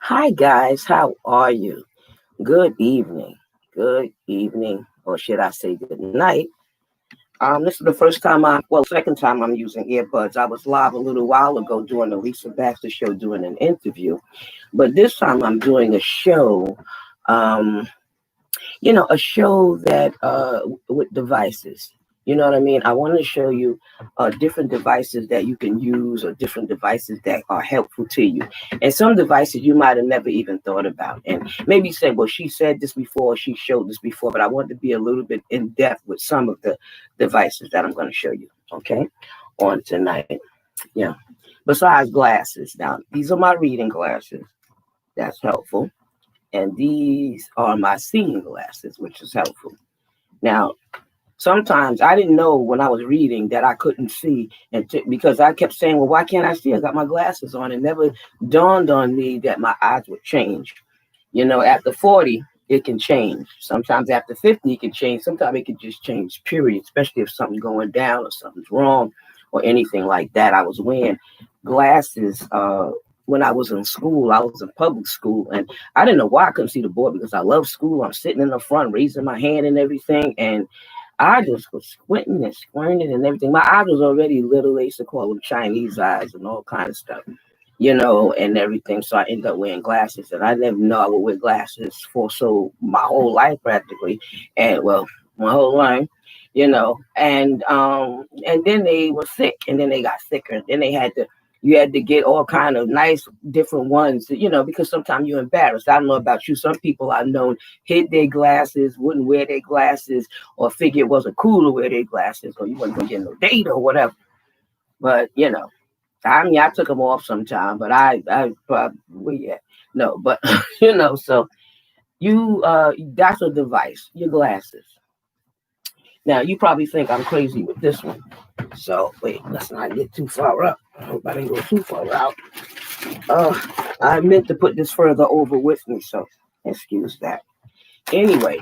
Hi guys, how are you? Good evening. Good evening, or should I say good night? This is the second time I'm using earbuds. I was live a little while ago doing the Lisa Baxter show, doing an interview, but this time I'm doing a show. Um, a show that with devices. You know what I mean? I want to show you different devices that you can use, or different devices that are helpful to you, and some devices you might have never even thought about. And maybe you say, well, she said this before, she showed this before, but I want to be a little bit in depth with some of the devices that I'm going to show you, okay, on tonight. Yeah. Besides glasses, now these are my reading glasses. That's helpful. And these are my seeing glasses, which is helpful. Now, sometimes I didn't know when I was reading that I couldn't see, because I kept saying, "Well, why can't I see? I got my glasses on." It never dawned on me that my eyes would change. After 40, it can change. Sometimes after 50, it can change. Sometimes it can just change. Period. Especially if something's going down or something's wrong or anything like that. I was wearing glasses. When I was in school, I was in public school, and I didn't know why I couldn't see the board because I love school. I'm sitting in the front, raising my hand and everything, and I just was squinting and squirting and everything. My eyes was already little. They used to call them Chinese eyes and all kind of stuff, and everything. So I ended up wearing glasses, and I never know I would wear glasses for my whole life practically, and well, my whole life, and then they were sick, and then they got sicker, and then you had to get all kind of nice different ones, because sometimes you're embarrassed. I don't know about you. Some people I known hid their glasses, wouldn't wear their glasses, or figure it wasn't cool to wear their glasses, or you wasn't gonna get no date or whatever. But I mean, I took them off sometime, but I probably, yeah, no, but so that's a device, your glasses. Now you probably think I'm crazy with this one, so wait, let's not get too far up. I hope I didn't go too far out. Uh, I meant to put this further over with me, so excuse that. Anyway,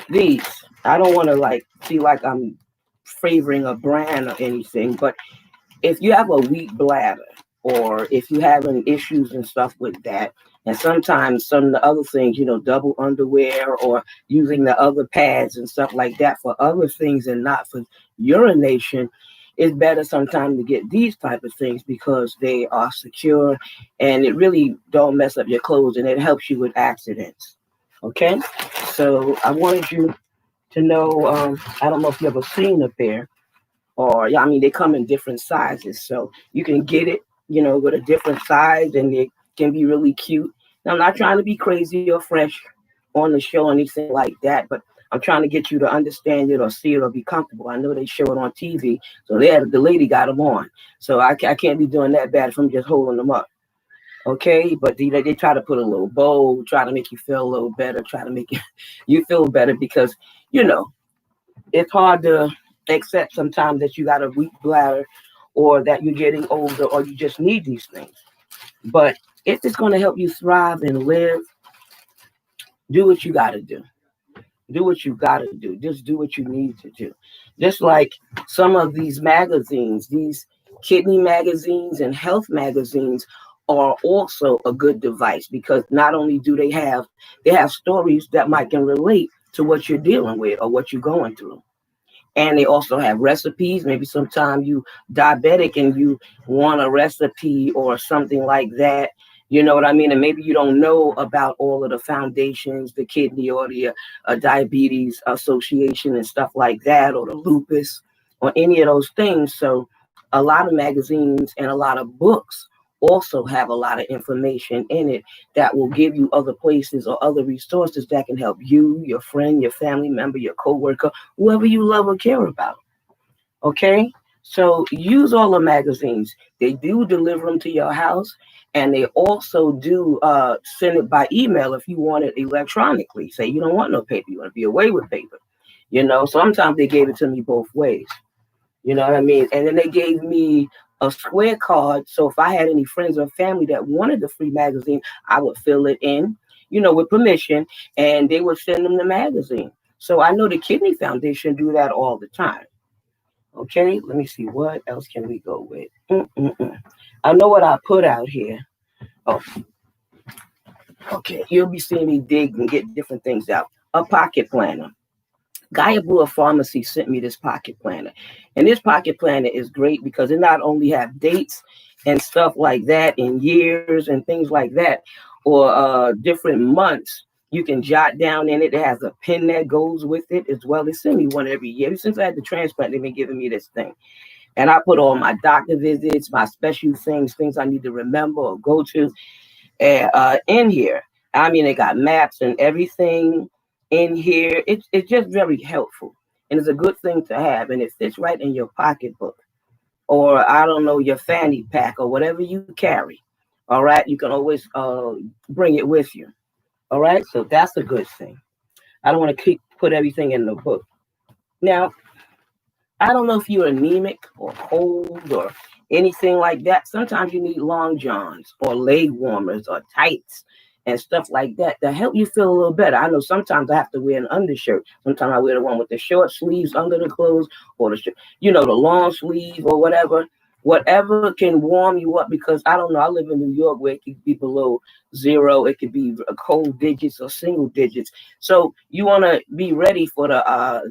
these, I don't want to feel like I'm favoring a brand or anything, but if you have a weak bladder, or if you having issues and stuff with that, and sometimes some of the other things, double underwear, or using the other pads and stuff like that for other things and not for urination, it's better sometimes to get these type of things because they are secure, and it really don't mess up your clothes, and it helps you with accidents. Okay, so I wanted you to know, I don't know if you ever seen a pair, or yeah, I mean they come in different sizes, so you can get it, with a different size, and it can be really cute. Now, I'm not trying to be crazy or fresh on the show or anything like that, but I'm trying to get you to understand it or see it or be comfortable. I know they show it on TV, so the lady got them on, so I can't be doing that bad if I'm just holding them up. Okay, but they try to put a little bow, try to make you feel a little better, try to make you feel better, because you know it's hard to accept sometimes that you got a weak bladder, or that you're getting older, or you just need these things. But if it's going to help you thrive and live, do what you got to do. Do what you got to do. Just do what you need to do. Just like some of these magazines, these kidney magazines and health magazines are also a good device, because not only do they have stories that might can relate to what you're dealing with or what you're going through. And they also have recipes. Maybe sometimes you diabetic and you want a recipe or something like that. You know what I mean? And maybe you don't know about all of the foundations, the kidney or the diabetes association and stuff like that, or the lupus, or any of those things. So a lot of magazines and a lot of books also have a lot of information in it that will give you other places or other resources that can help you, your friend, your family member, your coworker, whoever you love or care about. Okay? So use all the magazines. They do deliver them to your house, and they also do send it by email if you want it electronically. Say you don't want no paper, you want to be away with paper. Sometimes they gave it to me both ways. You know what I mean? And then they gave me a square card. So if I had any friends or family that wanted the free magazine, I would fill it in, with permission, and they would send them the magazine. So I know the Kidney Foundation do that all the time. Okay, let me see, what else can we go with? I know what I put out here. Oh, Okay, you'll be seeing me dig and get different things out. A pocket planner. Gaia Brewer Pharmacy sent me this pocket planner. And this pocket planner is great because it not only have dates and stuff like that and years and things like that, or different months you can jot down in it. It has a pen that goes with it as well. They send me one every year. Since I had the transplant, they've been giving me this thing. And I put all my doctor visits, my special things I need to remember or go to in here. I mean, they got maps and everything in here. It's just very helpful. And it's a good thing to have. And it fits right in your pocketbook or, I don't know, your fanny pack or whatever you carry. All right. You can always bring it with you. All right. So that's a good thing. I don't want to put everything in the book. Now, I don't know if you're anemic or cold or anything like that. Sometimes you need long johns or leg warmers or tights and stuff like that to help you feel a little better. I know sometimes I have to wear an undershirt. Sometimes I wear the one with the short sleeves under the clothes or the long sleeve or whatever. Whatever can warm you up, because I don't know. I live in New York where it could be below zero. It could be cold digits or single digits. So you want to be ready for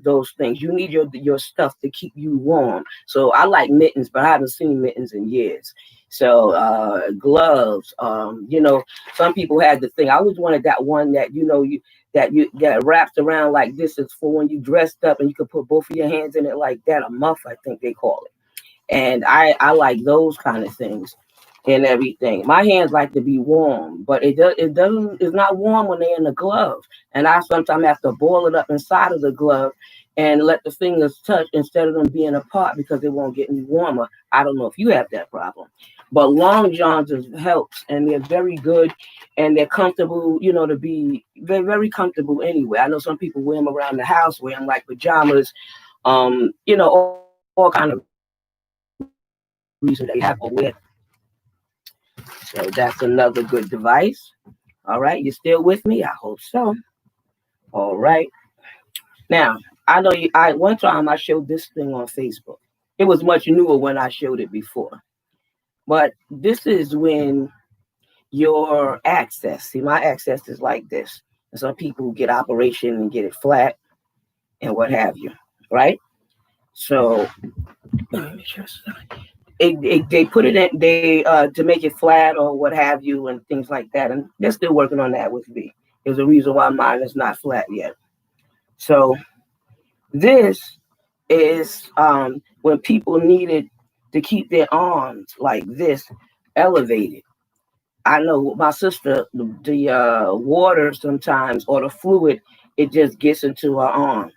those things. You need your stuff to keep you warm. So I like mittens, but I haven't seen mittens in years. So gloves. Some people had the thing. I always wanted that one that that wraps around like this. It's for when you dressed up and you could put both of your hands in it like that. A muff, I think they call it. And I like those kind of things and everything. My hands like to be warm, but it's not warm when they're in the glove. And I sometimes have to boil it up inside of the glove and let the fingers touch instead of them being apart because it won't get any warmer. I don't know if you have that problem. But long johns helps, and they're very good and they're comfortable, to be very, very comfortable anyway. I know some people wear them around the house, wear them like pajamas, all kind of reason they have to wear. So that's another good device. All right, you still with me? I hope so. All right. Now, I know one time I showed this thing on Facebook. It was much newer when I showed it before. But this is when your access, see, my access is like this. And some people get operation and get it flat and what have you, right? So let me make sure. They put it in to make it flat or what have you and things like that, and they're still working on that with me. There's a reason why mine is not flat yet. So this is when people needed to keep their arms like this elevated. I know my sister, the water sometimes or the fluid, it just gets into her arm.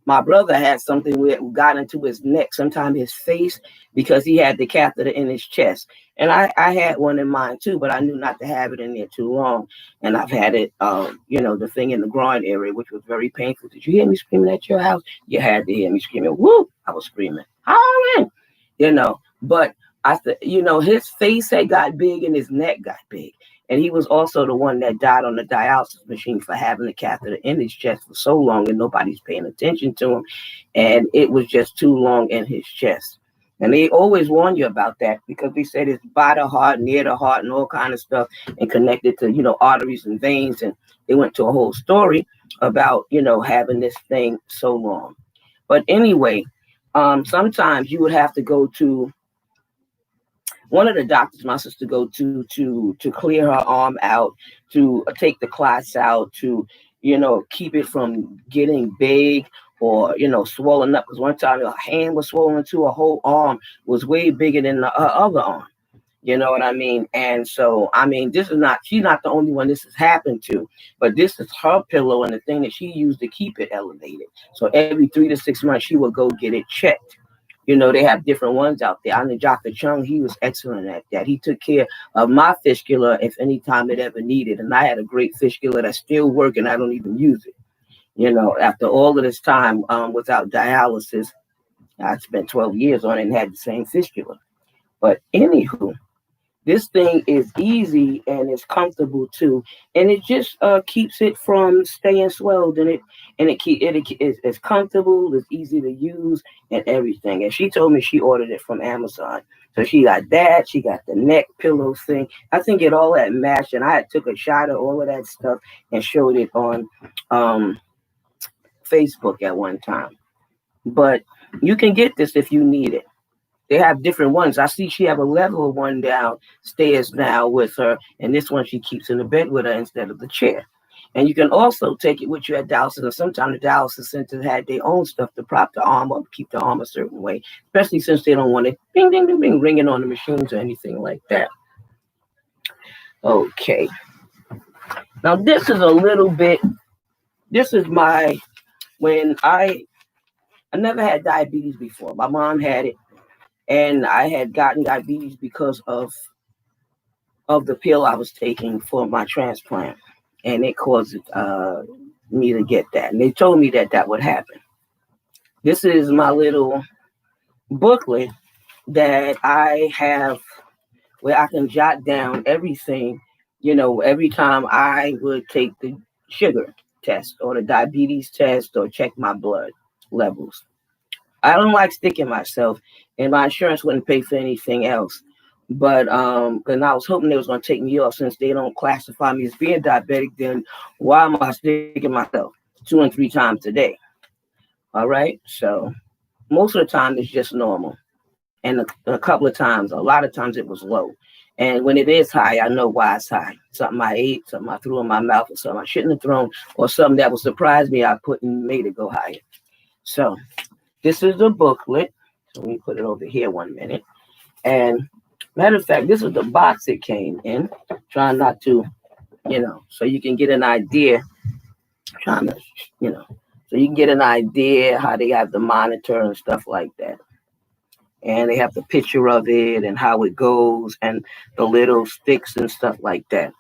My brother had something where it got into his neck, sometimes his face, because he had the catheter in his chest. And I had one in mine too, but I knew not to have it in there too long. And I've had it, the thing in the groin area, which was very painful. Did you hear me screaming at your house? You had to hear me screaming. Woo! I was screaming. Hollering! But I said, his face had got big and his neck got big. And he was also the one that died on the dialysis machine for having the catheter in his chest for so long and nobody's paying attention to him. And it was just too long in his chest. And they always warn you about that because they said it's by the heart, near the heart, and all kind of stuff, and connected to, arteries and veins. And they went to a whole story about, having this thing so long. But anyway, sometimes you would have to go to one of the doctors my sister go to clear her arm out, to take the clots out, to keep it from getting big or swollen up. Because one time her hand was swollen too, her whole arm was way bigger than the other arm. You know what I mean? And so, she's not the only one this has happened to, but this is her pillow and the thing that she used to keep it elevated. So every 3 to 6 months, she would go get it checked. They have different ones out there. I know Dr. Chung, he was excellent at that. He took care of my fistula if any time it ever needed. And I had a great fistula that's still working. I don't even use it. After all of this time without dialysis, I spent 12 years on it and had the same fistula. But anywho, This thing is easy and it's comfortable too, and it just keeps it from staying swelled, it's comfortable, it's easy to use, and everything. And she told me she ordered it from Amazon, so she got that. She got the neck pillow thing. I think it all that matched, and I had took a shot of all of that stuff and showed it on um, Facebook at one time. But you can get this if you need it. They have different ones. I see she have a level one downstairs now with her, and this one she keeps in the bed with her instead of the chair. And you can also take it with you at dialysis. And sometimes the dialysis centers had their own stuff to prop the arm up, keep the arm a certain way, especially since they don't want it bing, ding, ding, ding, ringing on the machines or anything like that. Okay. Now this is a little bit. This is my when I never had diabetes before. My mom had it, and I had gotten diabetes because of the pill I was taking for my transplant, and it caused me to get that. And they told me that that would happen. This is my little booklet that I have where I can jot down everything, every time I would take the sugar test or the diabetes test or check my blood levels. I don't like sticking myself, and my insurance wouldn't pay for anything else. But and I was hoping they was gonna take me off since they don't classify me as being diabetic. Then why am I sticking myself 2 and 3 times a day? All right. So most of the time it's just normal, and a couple of times, a lot of times it was low. And when it is high, I know why it's high. Something I ate, something I threw in my mouth, or something I shouldn't have thrown, or something that would surprise me I put and made it go higher. So this is the booklet. So let me put it over here 1 minute. And matter of fact, this is the box it came in. Trying not to, so you can get an idea. Trying to, so you can get an idea how they have the monitor and stuff like that. And they have the picture of it and how it goes and the little sticks and stuff like that.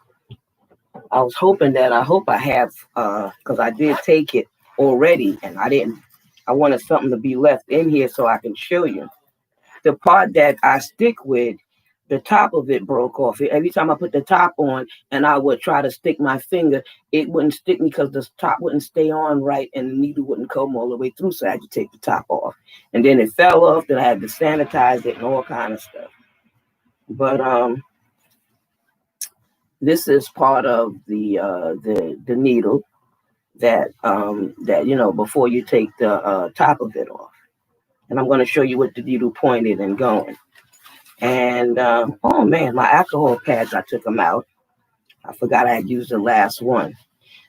I was hoping that I hope I have, because I did take it already and I didn't. I wanted something to be left in here so I can show you. The part that I stick with, the top of it broke off. Every time I put the top on and I would try to stick my finger, it wouldn't stick me because the top wouldn't stay on right and the needle wouldn't come all the way through. So I had to take the top off. And then it fell off. Then I had to sanitize it and all kind of stuff. But this is part of the needle that before you take the top of it off. And I'm going to show you what the needle pointed and going. And oh man, my alcohol pads, I took them out. I forgot I had used the last one.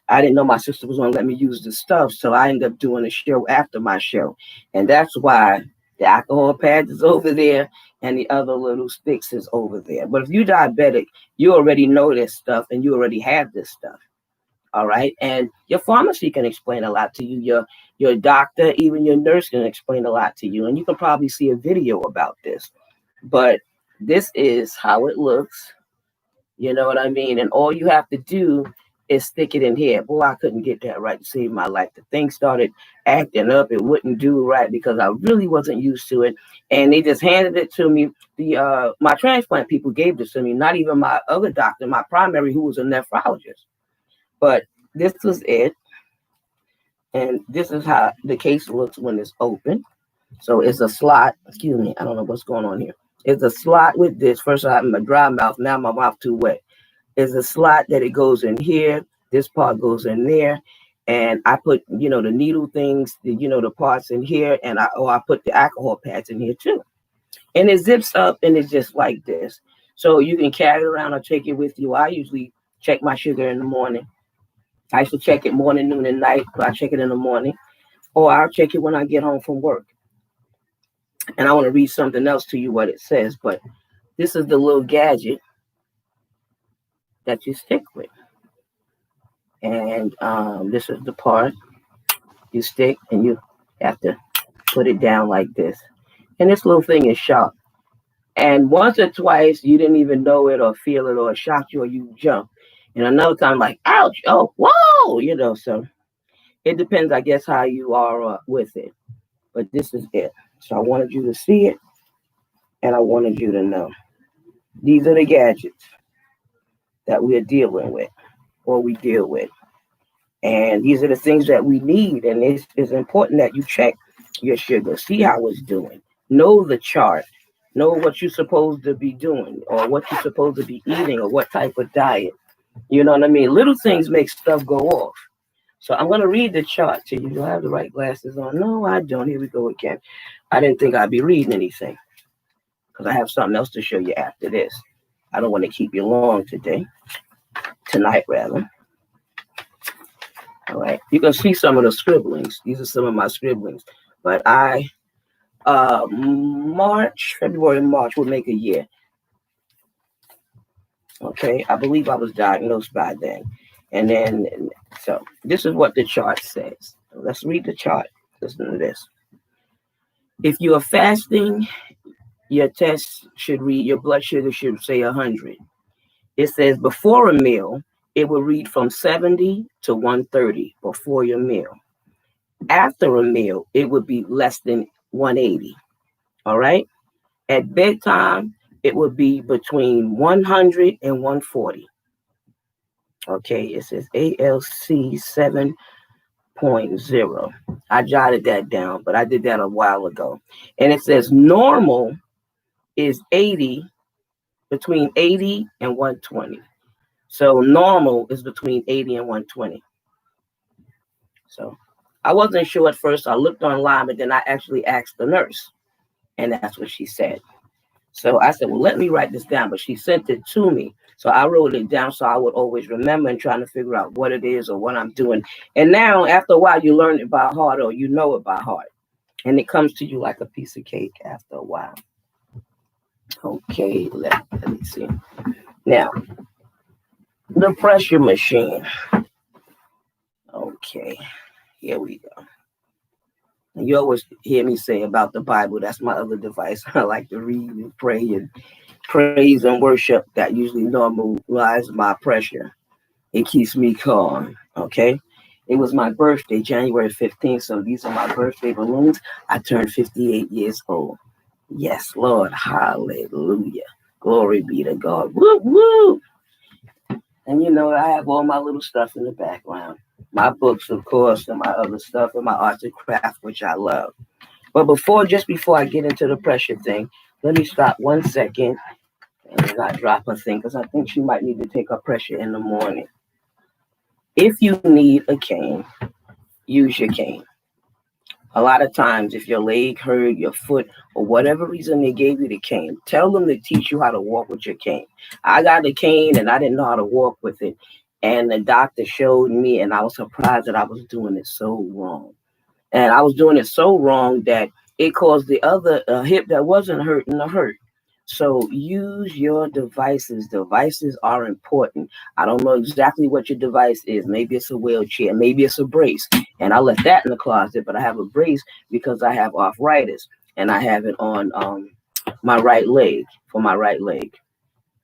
I didn't know my sister was going to let me use the stuff, so I ended up doing a show after my show. And that's why the alcohol pads is over there and the other little sticks is over there. But if you're diabetic, you already know this stuff and you already have this stuff. All right. And your pharmacy can explain a lot to you. Your doctor, even your nurse can explain a lot to you. And you can probably see a video about this. But this is how it looks. You know what I mean? And all you have to do is stick it in here. Boy, I couldn't get that right to save my life. The thing started acting up. It wouldn't do right because I really wasn't used to it. And they just handed it to me. My transplant people gave this to me, not even my other doctor, my primary, who was a nephrologist. But this was it. And this is how the case looks when it's open. So it's a slot. Excuse me. I don't know what's going on here. It's a slot with this. First I have my dry mouth. Now my mouth too wet. It's a slot that it goes in here. This part goes in there. And I put, the needle things, the parts in here. And I put the alcohol pads in here too. And it zips up and it's just like this. So you can carry it around or take it with you. I usually check my sugar in the morning. I used to check it morning, noon, and night. But I check it in the morning. Or I'll check it when I get home from work. And I want to read something else to you what it says. But this is the little gadget that you stick with. And this is the part you stick and you have to put it down like this. And this little thing is sharp. And once or twice, you didn't even know it or feel it or it shocked you or you jump. And another time, like, ouch, oh, whoa, so it depends, I guess, how you are with it. But this is it. So I wanted you to see it and I wanted you to know. These are the gadgets that we're dealing with or we deal with. And these are the things that we need. And it's important that you check your sugar, see how it's doing, know the chart, know what you're supposed to be doing or what you're supposed to be eating or what type of diet. You know what I mean? Little things make stuff go off. So I'm going to read the chart to you. Do I have the right glasses on? No, I don't. Here we go again. I didn't think I'd be reading anything because I have something else to show you after this. I don't want to keep you long tonight rather. All right. You can see some of the scribblings. These are some of my scribblings. But February, March would make a year. Okay. I believe I was diagnosed by then. And then, so this is what the chart says. Let's read the chart. Listen to this. If you are fasting, your test should read, your blood sugar should say 100. It says before a meal, it will read from 70 to 130 before your meal. After a meal, it would be less than 180. All right. At bedtime, it would be between 100 and 140. Okay. It says ALC 7.0. I jotted that down, but I did that a while ago. And it says normal is 80, between 80 and 120. So normal is between 80 and 120. So I wasn't sure at first. I looked online, but then I actually asked the nurse, and that's what she said. So I said, well, let me write this down. But she sent it to me. So I wrote it down so I would always remember and trying to figure out what it is or what I'm doing. And now, after a while, you learn it by heart or you know it by heart. And it comes to you like a piece of cake after a while. Okay, let me see. Now, the pressure machine. Okay, here we go. And you always hear me say about the Bible, that's my other device. I like to read and pray and praise and worship. That usually normalizes my pressure. It keeps me calm, okay? It was my birthday, January 15th, so these are my birthday balloons. I turned 58 years old. Yes, Lord, hallelujah. Glory be to God. Woo, woo. And you know, I have all my little stuff in the background. My books, of course, and my other stuff, and my arts and craft, which I love. But just before I get into the pressure thing, let me stop 1 second and not drop a thing, because I think she might need to take her pressure in the morning. If you need a cane, use your cane. A lot of times, if your leg hurt, your foot, or whatever reason they gave you the cane, tell them to teach you how to walk with your cane. I got the cane and I didn't know how to walk with it. And the doctor showed me, and I was surprised that I was doing it so wrong. And I was doing it so wrong that it caused the other hip that wasn't hurting to hurt. So use your devices. Devices are important. I don't know exactly what your device is. Maybe it's a wheelchair. Maybe it's a brace. And I left that in the closet, but I have a brace because I have arthritis. And I have it on my right leg, for my right leg.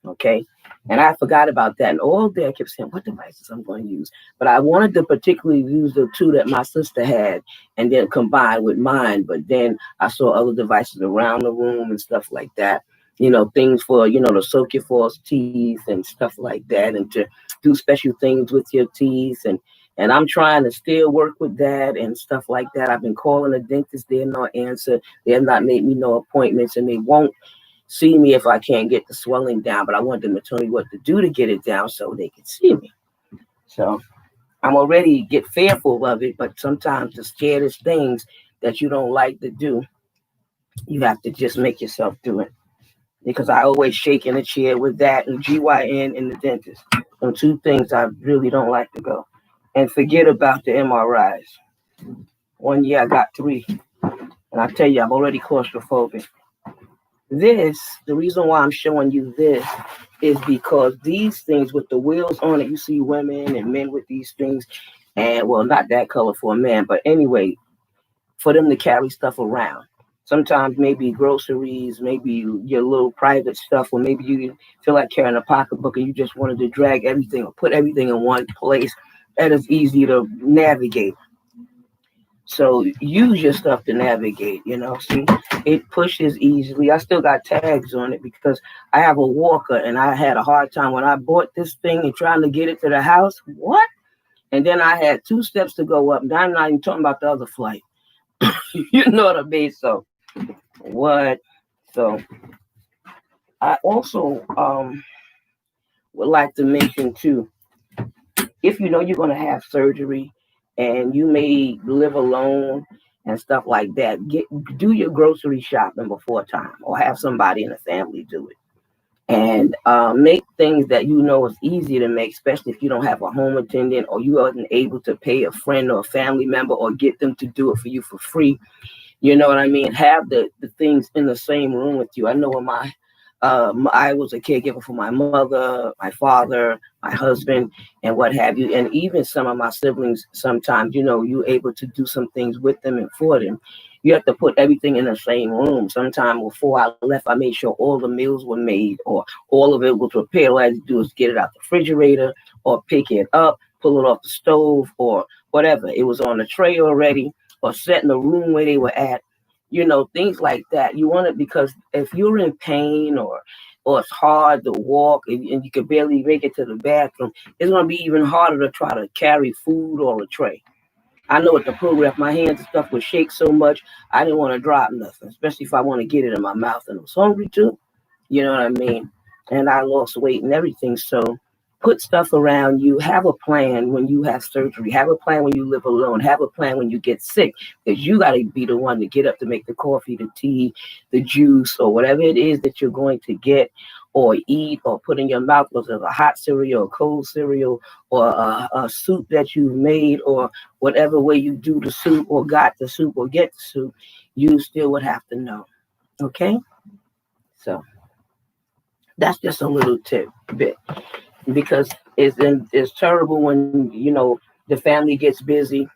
Okay. And I forgot about that. And all day I kept saying, what devices I'm going to use? But I wanted to particularly use the two that my sister had and then combine with mine. But then I saw other devices around the room and stuff like that. You know, things for, to soak your false teeth and stuff like that, and to do special things with your teeth. And I'm trying to still work with that and stuff like that. I've been calling the dentist. They're not answer. They have not made me no appointments, and they won't see me if I can't get the swelling down. But I want them to tell me what to do to get it down so they can see me. So I'm already get fearful of it, but sometimes the scariest things that you don't like to do, you have to just make yourself do it. Because I always shake in a chair with that and GYN and the dentist. Them two things I really don't like to go. And forget about the MRIs. 1 year I got 3. And I tell you, I'm already claustrophobic. The reason why I'm showing you this is because these things with the wheels on it, you see women and men with these things. And well, not that color for a man, but anyway, for them to carry stuff around. Sometimes maybe groceries, maybe your little private stuff, or maybe you feel like carrying a pocketbook and you just wanted to drag everything or put everything in one place that is easy to navigate. So use your stuff to navigate, See, it pushes easily. I still got tags on it because I have a walker and I had a hard time when I bought this thing and trying to get it to the house. What? And then I had 2 steps to go up. And I'm not even talking about the other flight. You know what I mean? So what? So I also would like to mention too, if you know you're going to have surgery and you may live alone and stuff like that, do your grocery shopping before time or have somebody in the family do it. And make things that you know is easy to make, especially if you don't have a home attendant or you aren't able to pay a friend or a family member or get them to do it for you for free. You know what I mean? Have the things in the same room with you. I know when I was a caregiver for my mother, my father, my husband, and what have you, and even some of my siblings. Sometimes, you're able to do some things with them and for them. You have to put everything in the same room. Sometime before I left, I made sure all the meals were made or all of it was prepared. All I had to do is get it out the refrigerator or pick it up, pull it off the stove or whatever. It was on the tray already or set in the room where they were at, things like that. You want it because if you're in pain or it's hard to walk and you can barely make it to the bathroom, it's going to be even harder to try to carry food or a tray. I know at the program, my hands and stuff would shake so much, I didn't want to drop nothing, especially if I want to get it in my mouth and I was hungry too. You know what I mean? And I lost weight and everything. So put stuff around you. Have a plan when you have surgery. Have a plan when you live alone. Have a plan when you get sick. Because you got to be the one to get up to make the coffee, the tea, the juice, or whatever it is that you're going to get or eat or put in your mouth, whether it's a hot cereal, a cold cereal, or a soup that you've made, or whatever way you do the soup or got the soup or get the soup, you still would have to know. Okay? So that's just a little bit because it's terrible when the family gets busy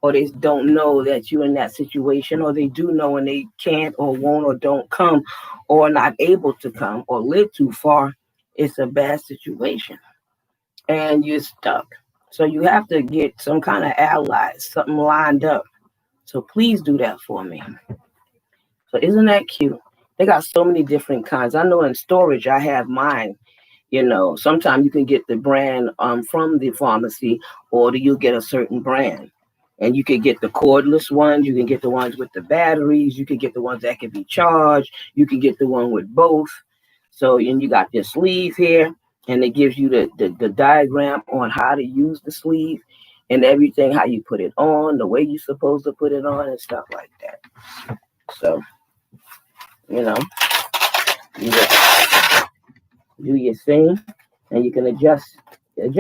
or they don't know that you're in that situation or they do know and they can't or won't or don't come or not able to come or live too far. It's a bad situation and you're stuck. So you have to get some kind of allies, something lined up. So please do that for me. So isn't that cute? They got so many different kinds. I know in storage I have mine. Sometimes you can get the brand from the pharmacy or you get a certain brand. And you can get the cordless ones, you can get the ones with the batteries, you can get the ones that can be charged, you can get the one with both. So and you got this sleeve here, and it gives you the diagram on how to use the sleeve and everything, how you put it on, the way you're supposed to put it on and stuff like that. So, you know, you just do your thing and you can adjust it.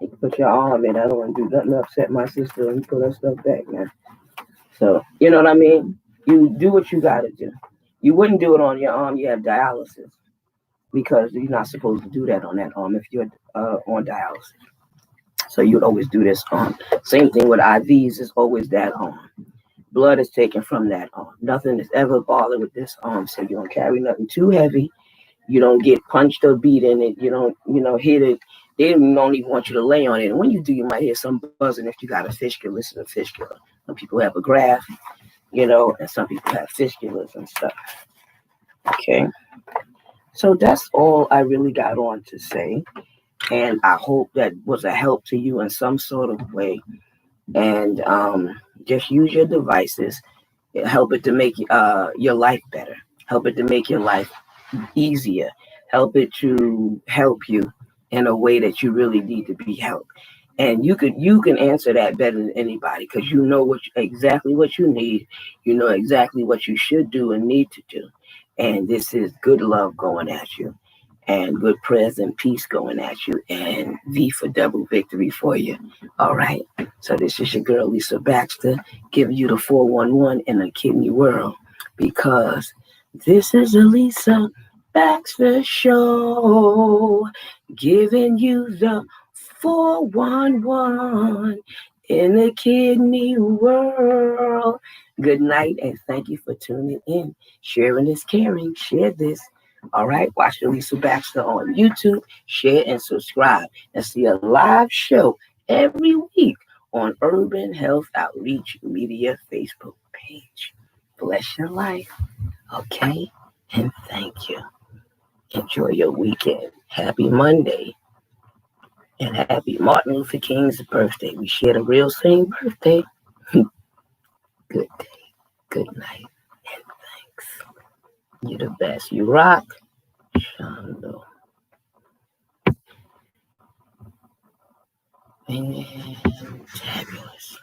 You can put your arm in. I don't want to do nothing to upset my sister and put her stuff back now. So, you know what I mean? You do what you got to do. You wouldn't do it on your arm. You have dialysis because you're not supposed to do that on that arm if you're on dialysis. So you would always do this arm. Same thing with IVs is always that arm. Blood is taken from that arm. Nothing is ever bothered with this arm. So you don't carry nothing too heavy. You don't get punched or beat in it. You don't, hit it. They don't even want you to lay on it. And when you do, you might hear some buzzing if you got a fistula. Listen to fistula. Some people have a graft, and some people have fistulas and stuff. Okay. So that's all I really got on to say. And I hope that was a help to you in some sort of way. And just use your devices. Help it to make your life better. Help it to make your life easier. Help it to help you in a way that you really need to be helped. And you can answer that better than anybody because you know exactly what you need. You know exactly what you should do and need to do. And this is good love going at you and good prayers and peace going at you and V for double victory for you. All right. So this is your girl, Lisa Baxter, giving you the 411 in the kidney world because this is Lisa Baxter Show, giving you the 411 in the kidney world. Good night and thank you for tuning in. Sharing is caring. Share this. All right. Watch the Lisa Baxter on YouTube. Share and subscribe and see a live show every week on Urban Health Outreach Media Facebook page. Bless your life, okay? And thank you. Enjoy your weekend. Happy Monday. And happy Martin Luther King's birthday. We share the real same birthday. Good day, good night, and thanks. You're the best. You rock. Shondo. And fabulous.